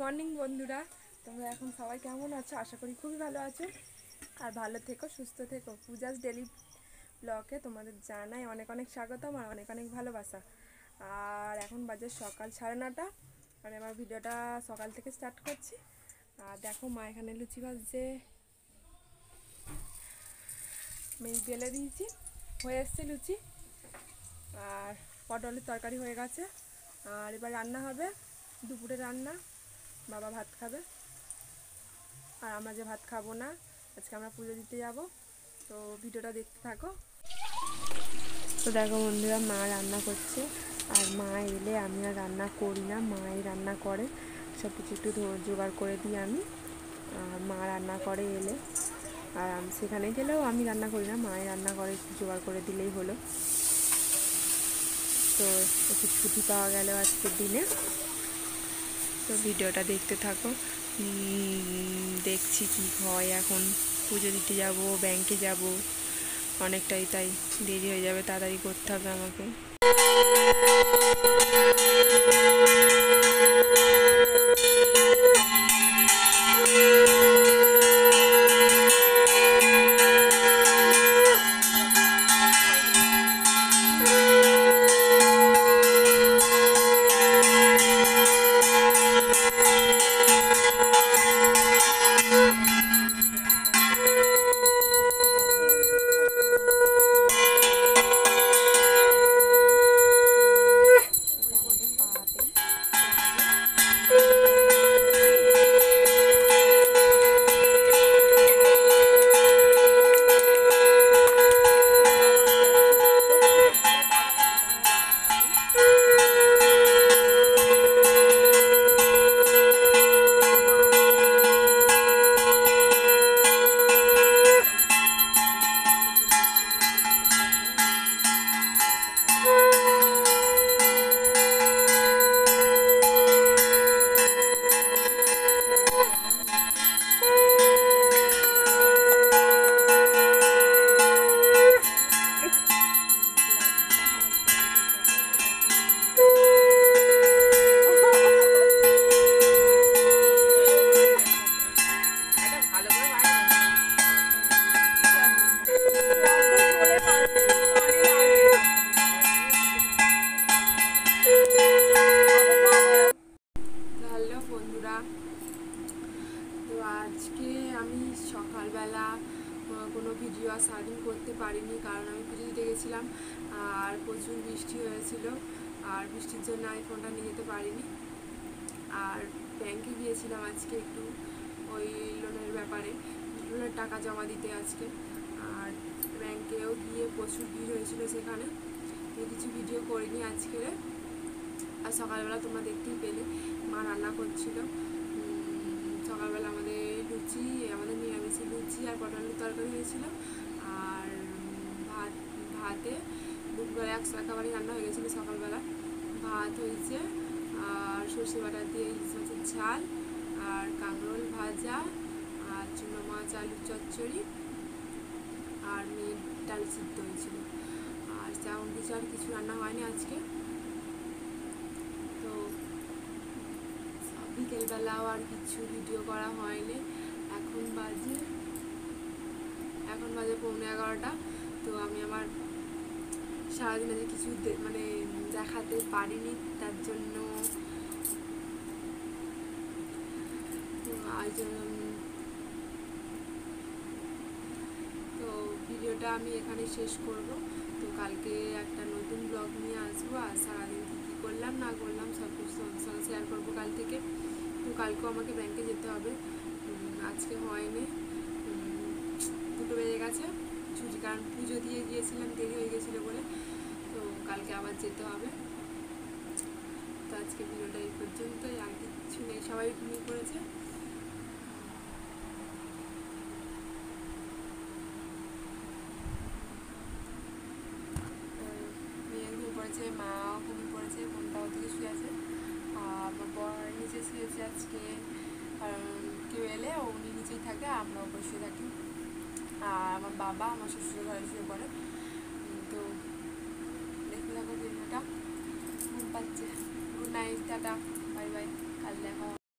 Morning বন্ধুরা, তোমরা এখন সবাই কেমন আছো? আশা করি খুবই ভালো আছো আর ভালো থেকো, সুস্থ থেকো। পূজাস ডেলি ব্লগে তোমাদের জানাই অনেক অনেক স্বাগতম আর অনেক অনেক ভালোবাসা। আর এখন বাজে সকাল 9:30 আর আমার ভিডিওটা সকাল থেকে স্টার্ট করছি। আর দেখো মা এখানে লুচি ভাজছে, মেয়ে বেলে দিয়েছি, হয়ে এসছে লুচি। আর পটলের তরকারি হয়ে গেছে। আর এবার রান্না হবে, দুপুরে রান্না। বাবা ভাত খাবে আর আমরা যে ভাত খাবো না, আজকে আমরা পুজো দিতে যাব। তো ভিডিওটা দেখতে থাকো। তো দেখো বন্ধুরা, মা রান্না করছে আর মা এলে আমি আর রান্না করি না, মাই রান্না করে। সব কিছু একটু জোগাড় করে দিই আমি, আর মা রান্না করে এলে। আর সেখানে গেলেও আমি রান্না করি না, মাই রান্না করে, জোগাড় করে দিলেই হলো। তো একটু ছুটি পাওয়া গেল আজকের দিনে। তো ভিডিওটা দেখতে থাকো, দেখছি কি হয়। এখন পুজো দিতে যাব, ব্যাংকে যাব, অনেকটাই তাই দেরি হয়ে যাবে, তাড়াতাড়ি করতে হবে আমাকে। তো আজকে আমি সকালবেলা কোনো ভিডিও আর সারাদিন করতে পারিনি, কারণ আমি পুজো দিতে গেছিলাম আর প্রচুর বৃষ্টি হয়েছিল। আর বৃষ্টির জন্য আমি ফোনটা নিয়ে যেতে পারিনি। আর ব্যাংকে গিয়েছিলাম আজকে একটু ওই লোনের ব্যাপারে, লোনের টাকা জমা দিতে আজকে। আর ব্যাংকেও গিয়ে প্রচুর ভিড় হয়েছিল সেখানে, কিছু ভিডিও করিনি আজকে। আর সকালবেলা তোমরা দেখতেই পেলে মা রান্না করছিল। সকালবেলা আমাদের নিরামিষে লুচি আর পটলের তরকারি হয়েছিল। আর ভাতে দুপুরবেলা একেবারে রান্না হয়ে গেছিলো। সকালবেলা ভাত হয়েছে আর সর্ষে বাটা দিয়ে ইলিশ মাছের ঝাল আর কাঁকরোল ভাজা আর চুনো মাছ আলুর চচ্চড়ি আর মেয়ের ডাল সিদ্ধ হয়েছিল। আর তেমন কিছু রান্না হয়নি আজকে। তো বিকেলবেলাও আর কিছু ভিডিও করা হয়নি। এখন বাজে 11:15। তো আমি আমার সারাদিনে যে কিছু দেখাতে পারিনি, তার জন্য তো ভিডিওটা আমি এখানে শেষ করব। তো কালকে একটা নতুন ব্লগ নিয়ে আসবো, আর সারাদিন কী করলাম না করলাম সব কিছু তোমাদের সঙ্গে শেয়ার করবো কাল থেকে। তো কালকেও আমাকে ব্যাংকে যেতে হবে, আজকে হয়নি, 2টো বেজে গেছে ছুটি, কারণ পুজো দিয়ে গিয়েছিলাম, দেরি হয়ে গেছিলো বলে। তো কালকে আবার যেতে হবে। তো আজকে ভিডিওটা এই পর্যন্তই, আর কিছু নেই, সবাই ঘুমিয়ে পড়েছে। মেয়ে ঘুমিয়ে পড়েছে, মাও ঘুমিয়ে পড়েছে, ফোনটাও দিকে শুয়ে আছে। আর আমার বর নিচে শুয়েছে আজকে, কারণ কেউ এলে উনি নিচেই থাকে, আমরা উপরে শুয়ে থাকি। আর আমার বাবা আমার শ্বশুরের ঘরে শুয়ে পড়ে। তো দেখতে থাকো ভিডিওটা, ঘুম পাচ্ছে। Good night, tata, bye bye, কাল দেখা হবে।